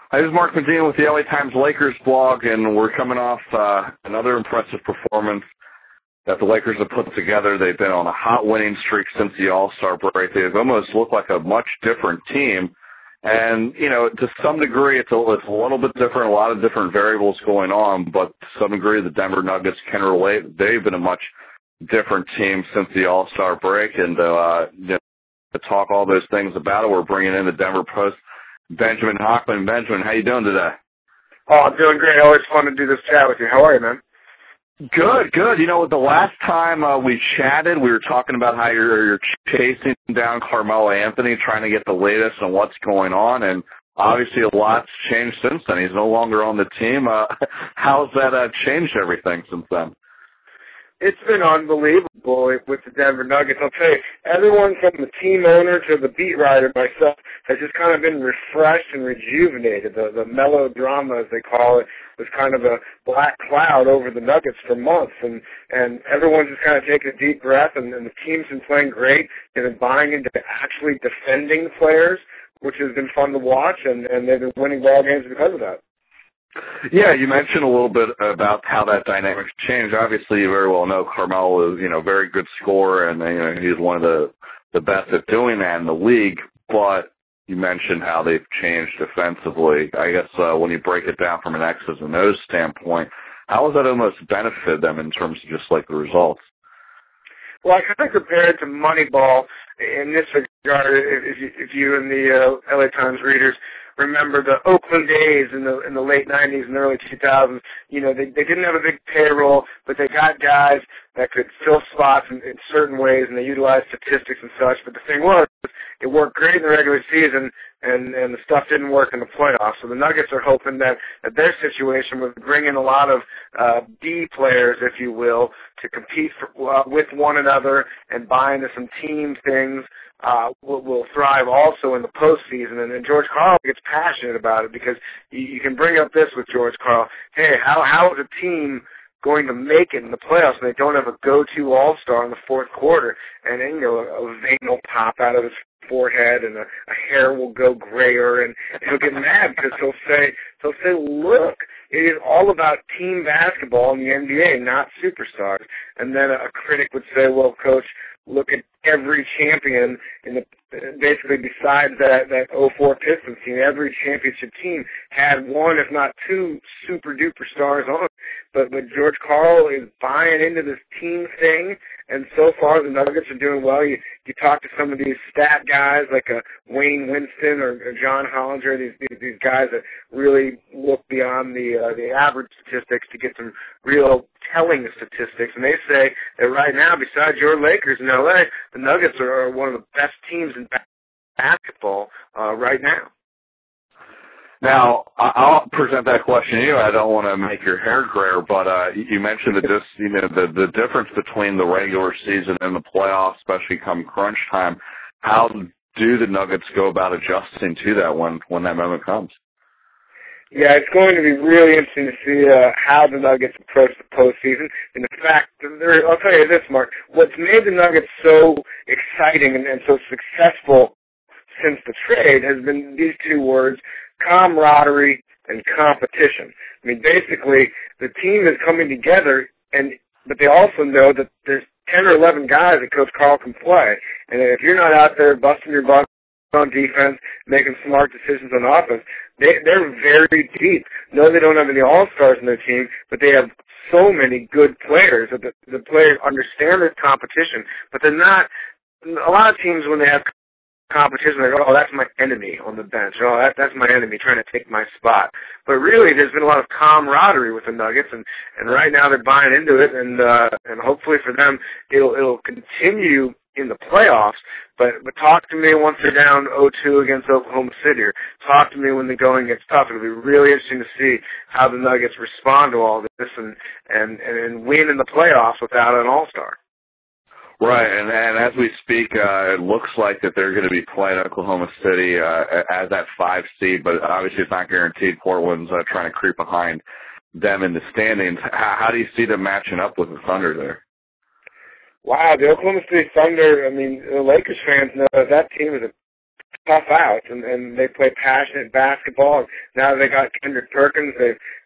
Hi, this is Mark Medina with the LA Times Lakers blog, and we're coming off another impressive performance that the Lakers have put together. They've been on a hot winning streak since the All-Star break. They've almost looked like a much different team. And, you know, to some degree, it's a little bit different, a lot of different variables going on, but to some degree, the Denver Nuggets can relate. They've been a much different team since the All-Star break, and you know, to talk all those things about it, we're bringing in the Denver Post Benjamin Hochman. Benjamin, how you doing today? Oh, I'm doing great. Always fun to do this chat with you. How are you, man? Good, good. You know, the last time we chatted, we were talking about how you're chasing down Carmelo Anthony, trying to get the latest on what's going on, and obviously a lot's changed since then. He's no longer on the team. How's that changed everything since then? It's been unbelievable with the Denver Nuggets. I'll tell you, everyone from the team owner to the beat writer, myself, has just kind of been refreshed and rejuvenated. The melodrama, as they call it, was kind of a black cloud over the Nuggets for months, and everyone's just kind of taking a deep breath, and the team's been playing great. They've been buying into actually defending players, which has been fun to watch, and they've been winning ball games because of that. Yeah, you mentioned a little bit about how that dynamic's changed. Obviously, you very well know Carmelo is, a very good scorer, and he's one of the best at doing that in the league. But you mentioned how they've changed defensively. I guess when you break it down from an X's and O's standpoint, how has that almost benefited them in terms of just like the results? Well, I kind of compare it to Moneyball in this regard. If you and the LA Times readers remember the Oakland days in the late 90s and early 2000s, they didn't have a big payroll, but they got guys that could fill spots in certain ways, and they utilized statistics and such. But the thing was, it worked great in the regular season, and the stuff didn't work in the playoffs. So the Nuggets are hoping that their situation would bring in a lot of B players, if you will, to compete with one another and buy into some team things. Will thrive also in the postseason, and George Karl gets passionate about it because you can bring up this with George Karl. Hey, how is a team going to make it in the playoffs when they don't have a go-to all-star in the fourth quarter? And then, a vein will pop out of his forehead and a hair will go grayer, and he'll get mad because he'll say, look, it is all about team basketball in the NBA, not superstars. And then a critic would say, well, Coach, look at every champion basically besides that 04 Pistons team. Every championship team had one, if not two, super duper stars on it. But George Karl is buying into this team thing, and so far the Nuggets are doing well. You talk to some of these stat guys like Wayne Winston or John Hollinger, these guys that really look beyond the average statistics to get some real telling statistics, and they say that right now, besides your Lakers in LA, the Nuggets are one of the best teams in basketball right now. Now, I'll present that question to you. I don't want to make your hair grayer, but you mentioned the difference between the regular season and the playoffs, especially come crunch time. How do the Nuggets go about adjusting to that when that moment comes? Yeah, it's going to be really interesting to see how the Nuggets approach the postseason. And the fact, I'll tell you this, Mark, what's made the Nuggets so exciting and so successful since the trade has been these two words, camaraderie and competition. I mean, basically, the team is coming together, but they also know that there's 10 or 11 guys that Coach Karl can play. And if you're not out there busting your butt on defense, making smart decisions on offense, they're very deep. No, they don't have any all-stars in their team, but they have so many good players that the players understand this competition, but they're not. A lot of teams, when they have competition, they go, oh, that's my enemy on the bench. Oh, that's my enemy trying to take my spot. But really, there's been a lot of camaraderie with the Nuggets, and right now they're buying into it, and hopefully for them, it'll continue in the playoffs. But talk to me once they're down 0-2 against Oklahoma City, or talk to me when the going gets tough. It'll be really interesting to see how the Nuggets respond to all this and win in the playoffs without an all-star. Right, and as we speak, it looks like that they're going to be playing Oklahoma City as that 5 seed, but obviously it's not guaranteed. Portland's trying to creep behind them in the standings. How do you see them matching up with the Thunder there? Wow, the Oklahoma City Thunder, I mean, the Lakers fans know that team is a tough out, and they play passionate basketball. And now they got Kendrick Perkins.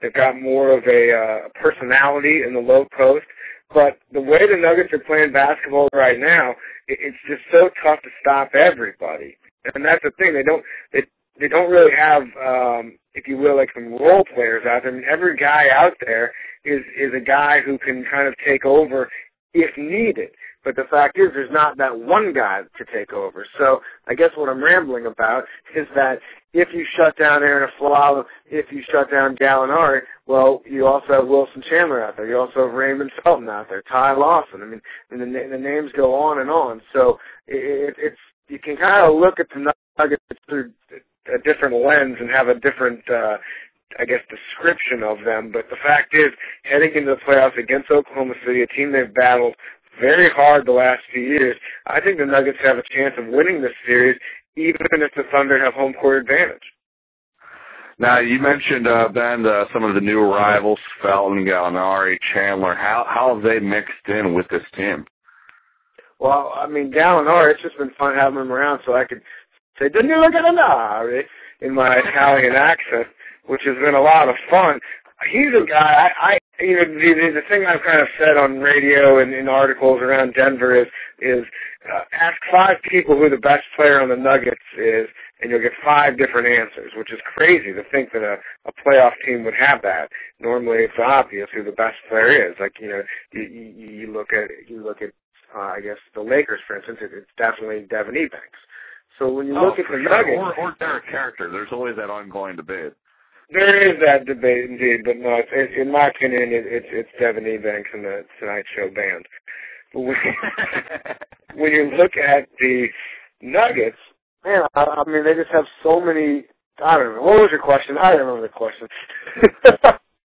They've got more of a personality in the low post. But the way the Nuggets are playing basketball right now, it's just so tough to stop everybody. And that's the thing. They don't really have, if you will, like some role players out there. I mean, every guy out there is a guy who can kind of take over if needed. But the fact is, there's not that one guy to take over. So I guess what I'm rambling about is that if you shut down Aaron Aflalo, if you shut down Gallinari, well, you also have Wilson Chandler out there. You also have Raymond Felton out there, Ty Lawson. I mean, and the names go on and on. So it's you can kind of look at the Nuggets through a different lens and have a different, I guess, description of them. But the fact is, heading into the playoffs against Oklahoma City, a team they've battled very hard the last few years, I think the Nuggets have a chance of winning this series, even if the Thunder have home court advantage. Now, you mentioned, Ben, some of the new arrivals, Felton, Gallinari, Chandler. How have they mixed in with this team? Well, I mean, Gallinari, it's just been fun having him around so I could say, didn't you look at Gallinari, in my Italian accent, which has been a lot of fun. He's a guy, the thing I've kind of said on radio and in articles around Denver is ask 5 people who the best player on the Nuggets is, and you'll get 5 different answers, which is crazy to think that a playoff team would have that. Normally, it's obvious who the best player is. Like, you look at I guess the Lakers, for instance, it's definitely Devin Ebanks. So when you look at the Nuggets, or Derek Character, there's always that ongoing debate. There is that debate indeed, but no, in my opinion, it's Devin Ebanks and the Tonight Show band. But when you look at the Nuggets, man, I mean, they just have so many. I don't know. What was your question? I don't remember the question.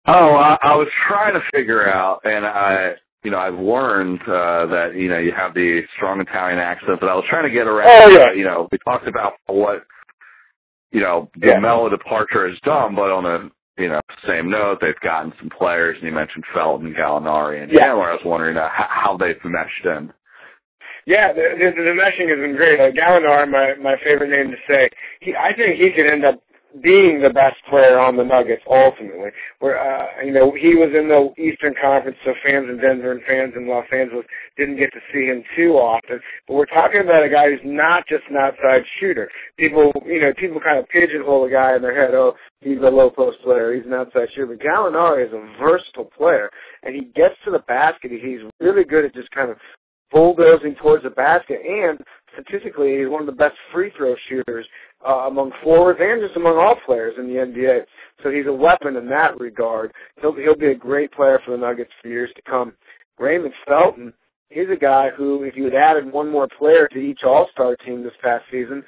I was trying to figure out, and I've learned that you have the strong Italian accent, but I was trying to get around. Oh yeah. We talked about what the Melo departure has done, but on the same note, they've gotten some players, and you mentioned Felton, Gallinari, and Chandler. I was wondering how they've meshed in. Yeah, the meshing has been great. Gallinari, my favorite name to say. I think he could end up being the best player on the Nuggets ultimately. Where he was in the Eastern Conference, so fans in Denver and fans in Los Angeles didn't get to see him too often. But we're talking about a guy who's not just an outside shooter. People kind of pigeonhole a guy in their head. Oh, he's a low post player. He's an outside shooter. But Gallinari is a versatile player, and he gets to the basket. He's really good at just kind of bulldozing towards the basket, and statistically, he's one of the best free throw shooters among forwards and just among all players in the NBA. So he's a weapon in that regard. He'll be a great player for the Nuggets for years to come. Raymond Felton, he's a guy who, if you had added one more player to each All-Star team this past season,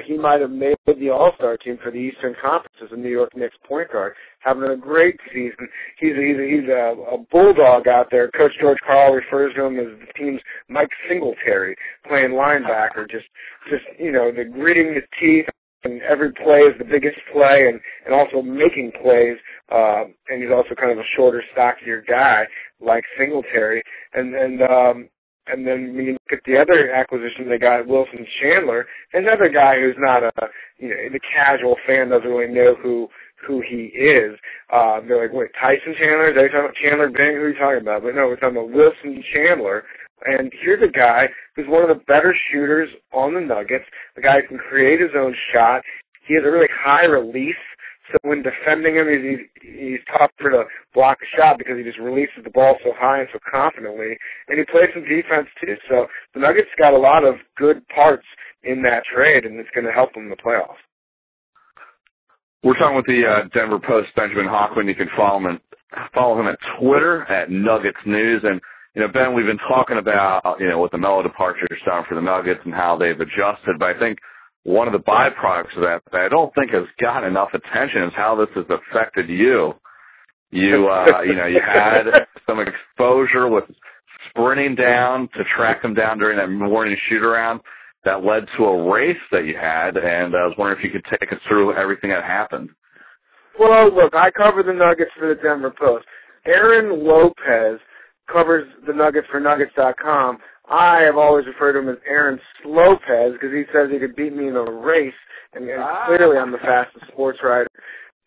he might have made the All-Star team for the Eastern Conference as a New York Knicks point guard, having a great season. He's a bulldog out there. Coach George Karl refers to him as the team's Mike Singletary, playing linebacker, just the gritting his teeth, and every play is the biggest play, and also making plays. And he's also kind of a shorter, stockier guy like Singletary. And then when you look at the other acquisition they got, Wilson Chandler, another guy who's not the casual fan doesn't really know who he is. They're like, wait, Tyson Chandler? Are you talking about Chandler Bing? Who are you talking about? But no, we're talking about Wilson Chandler. And here's a guy who's one of the better shooters on the Nuggets, a guy who can create his own shot. He has a really high release. So when defending him, he's tougher to block a shot because he just releases the ball so high and so confidently. And he plays some defense, too. So the Nuggets got a lot of good parts in that trade, and it's going to help them in the playoffs. We're talking with the Denver Post, Benjamin Hochman. You can follow him at Twitter at Nuggets News. And, Ben, we've been talking about, what the Melo departure has done for the Nuggets and how they've adjusted. But I think one of the byproducts of that I don't think has gotten enough attention is how this has affected you. You had some exposure with sprinting down to track them down during that morning shoot-around that led to a race that you had, and I was wondering if you could take us through everything that happened. Well, look, I cover the Nuggets for the Denver Post. Aaron Lopez covers the Nuggets for Nuggets.com. I have always referred to him as Aaron Slopez because he says he could beat me in a race, and clearly I'm the fastest sports writer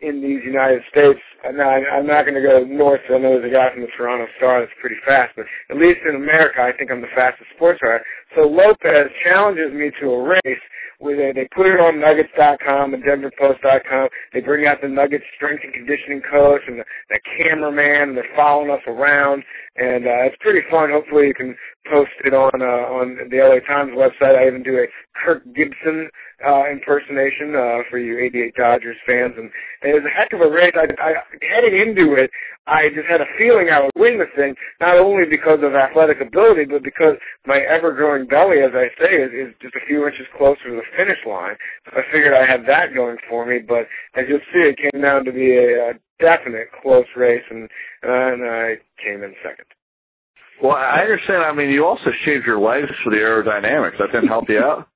in these United States. Now, I'm not going to go north. I know there's a guy from the Toronto Star that's pretty fast, but at least in America, I think I'm the fastest sports writer. So Lopez challenges me to a race where they put it on Nuggets.com and DenverPost.com. They bring out the Nuggets strength and conditioning coach and the cameraman, and they're following us around, and it's pretty fun. Hopefully you can post it on the LA Times website. I even do a Kirk Gibson impersonation for you 88 Dodgers fans, and it was a heck of a race. I heading into it, I just had a feeling I would win the thing, not only because of athletic ability, but because my ever-growing belly, as I say, is just a few inches closer to the finish line. So I figured I had that going for me, but as you'll see, it came down to be a definite close race, and I came in second. Well, I understand. I mean, you also shaved your legs for the aerodynamics. That didn't help you out?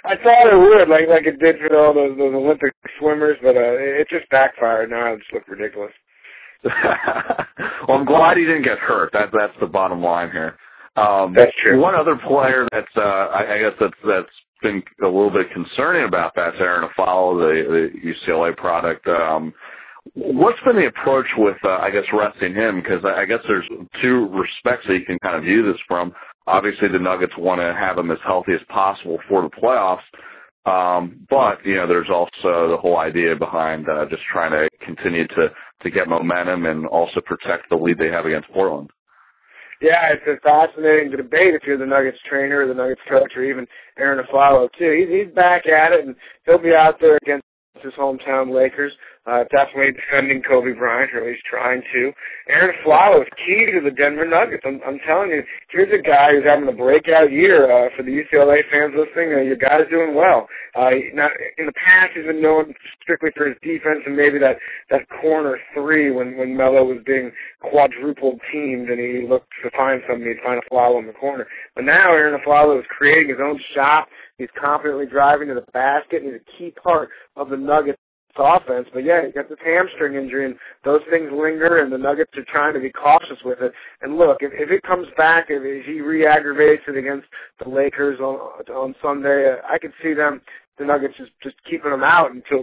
I thought it would, like it did for all those Olympic swimmers, but it just backfired. Now I just look ridiculous. Well, I'm glad he didn't get hurt. That's the bottom line here. That's true. One other player that's I guess that's been a little bit concerning about that's Aaron Afalo, the UCLA product. What's been the approach with, I guess, resting him? Because I guess there's two respects that you can kind of view this from. Obviously, the Nuggets want to have him as healthy as possible for the playoffs. But, you know, there's also the whole idea behind just trying to continue to get momentum and also protect the lead they have against Portland. Yeah, it's a fascinating debate if you're the Nuggets trainer or the Nuggets coach or even Aaron Afalo, too. He's back at it, and he'll be out there against his hometown Lakers. Definitely defending Kobe Bryant, or at least trying to. Aaron Afalo is key to the Denver Nuggets. I'm telling you, here's a guy who's having a breakout year for the UCLA fans listening. Your guy's doing well. Now, in the past, he's been known strictly for his defense and maybe that corner three when Melo was being quadruple teamed and he looked to find something, he'd find Afalo in the corner. But now Aaron Afalo is creating his own shot. He's confidently driving to the basket, and he's a key part of the Nuggets offense. But yeah, he got this hamstring injury, and those things linger, and the Nuggets are trying to be cautious with it. And look, if it comes back, if he re-aggravates it against the Lakers on Sunday, I could see the Nuggets just keeping them out until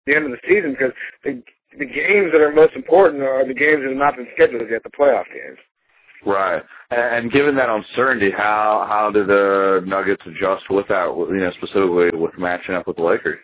the end of the season, because the games that are most important are the games that have not been scheduled yet, the playoff games. Right. And given that uncertainty, how do the Nuggets adjust with that, you know, specifically with matching up with the Lakers?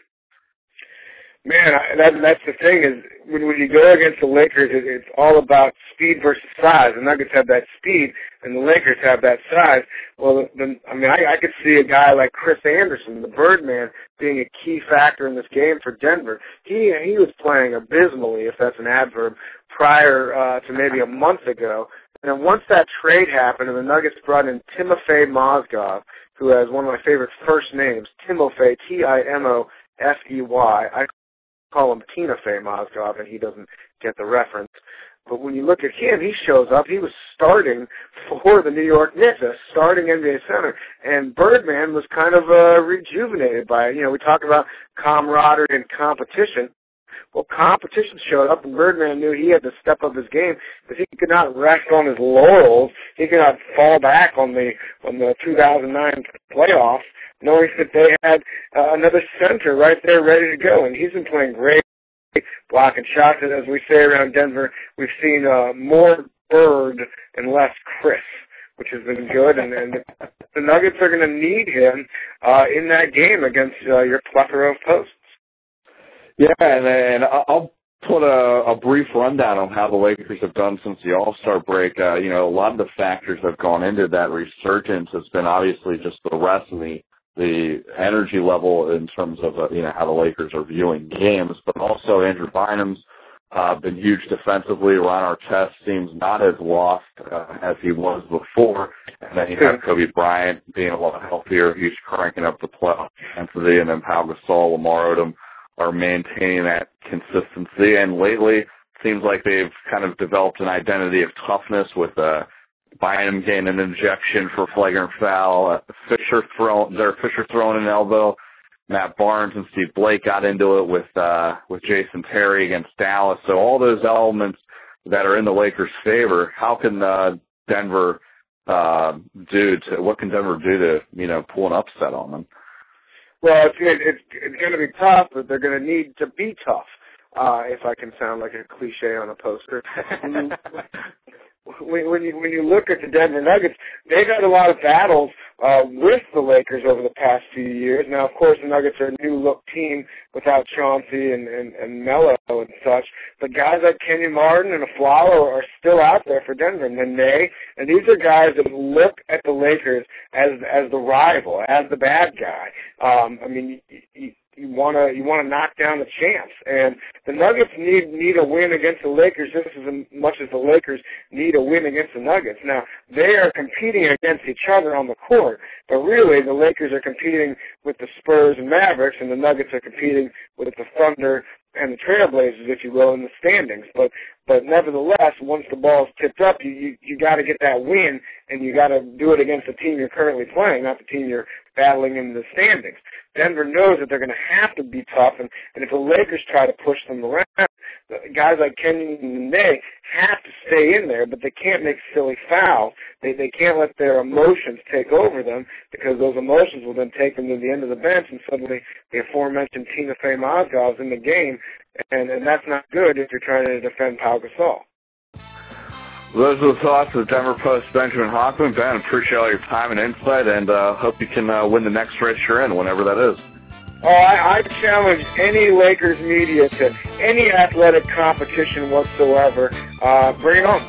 Man, that's the thing is when you go against the Lakers, it's all about speed versus size. The Nuggets have that speed, and the Lakers have that size. Well, I could see a guy like Chris Anderson, the Birdman, being a key factor in this game for Denver. He was playing abysmally, if that's an adverb, prior to maybe a month ago. And then once that trade happened, and the Nuggets brought in Timofey Mozgov, who has one of my favorite first names, Timofey, Timofey. I call him Timofey Mozgov, and he doesn't get the reference. But when you look at him, he shows up. He was starting for the New York Knicks, a starting NBA center. And Birdman was kind of rejuvenated by it. You know, we talk about camaraderie and competition. Well, competition showed up, and Birdman knew he had to step up his game because he could not rest on his laurels. He could not fall back on the 2009 playoffs, knowing that they had another center right there ready to go. And he's been playing great, blocking shots. And as we say around Denver, we've seen more Bird and less Chris, which has been good. And the Nuggets are going to need him in that game against your plethora of posts. Yeah, and I'll put a brief rundown on how the Lakers have done since the All-Star break. You know, a lot of the factors that have gone into that resurgence has been obviously just the rest and the energy level in terms of, you know, how the Lakers are viewing games, but also Andrew Bynum's been huge defensively. Ron Artest seems not as lost as he was before. And then you have Kobe Bryant being a lot healthier. He's cranking up the playoff intensity, and then Pau Gasol, Lamar Odom are maintaining that consistency. And lately, it seems like they've kind of developed an identity of toughness with Bynum getting an injection for flagrant foul, Fisher throwing an elbow. Matt Barnes and Steve Blake got into it with Jason Terry against Dallas. So all those elements that are in the Lakers' favor, how can Denver what can Denver do to, pull an upset on them? Well, it's going to be tough, but they're going to need to be tough, if I can sound like a cliche on a poster. When you look at the Denver Nuggets, they've had a lot of battles with the Lakers over the past few years. Now, of course, the Nuggets are a new-look team without Chauncey and Melo and such, but guys like Kenyon Martin and Aflalo are still out there for Denver. And these are guys that look at the Lakers as the rival, as the bad guy. You want to knock down the champs, and the Nuggets need a win against the Lakers just as much as the Lakers need a win against the Nuggets. Now, they are competing against each other on the court, but really the Lakers are competing with the Spurs and Mavericks, and the Nuggets are competing with the Thunder and the Trailblazers, if you will, in the standings. But nevertheless, once the ball's tipped up, you got to get that win, and you got to do it against the team you're currently playing, not the team you're battling in the standings. Denver knows that they're going to have to be tough, and if the Lakers try to push them around, guys like Kenyon and they have to stay in there, but they can't make silly fouls. They can't let their emotions take over them, because those emotions will then take them to the end of the bench, and suddenly the aforementioned Tina Fey Mozgov's in the game, and that's not good if you're trying to defend Pau Gasol. Those are the thoughts of Denver Post Benjamin Hochman. Ben, appreciate all your time and insight, and hope you can win the next race you're in, whenever that is. Oh, I challenge any Lakers media to any athletic competition whatsoever. Bring it on.